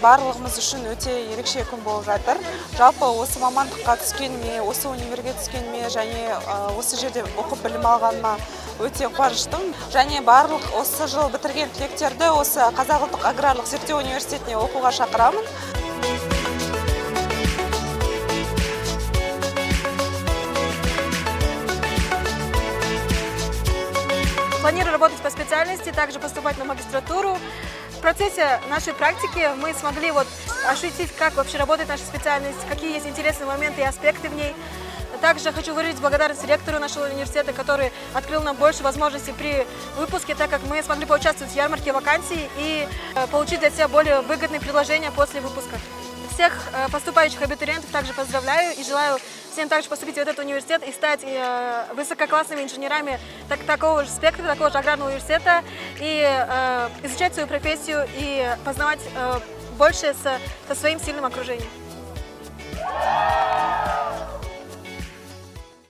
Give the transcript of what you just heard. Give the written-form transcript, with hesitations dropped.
барлығымыз үшін өте ерекше күн болып жатыр. Жалпы осы мамандыққа түскеніме, осы универге түскеніме және осы жерде оқып білім алғаныма өте қуаныштымын. Және барлық осы жыл бітірген түлектерді осы Қазақ ұлттық аграрлық зерттеу университетіне оқуға шақырамын. Планирую работать по специальности, также поступать на магистратуру. В процессе нашей практики мы смогли ощутить, как вообще работает наша специальность, какие есть интересные моменты и аспекты в ней. Также хочу выразить благодарность ректору нашего университета, который открыл нам больше возможностей при выпуске, так как мы смогли поучаствовать в ярмарке вакансий и получить для себя более выгодные предложения после выпуска. Всех поступающих абитуриентов также поздравляю и желаю всем также поступить в этот университет и стать высококлассными инженерами такого же спектра, такого же аграрного университета и изучать свою профессию и познавать больше со своим сильным окружением.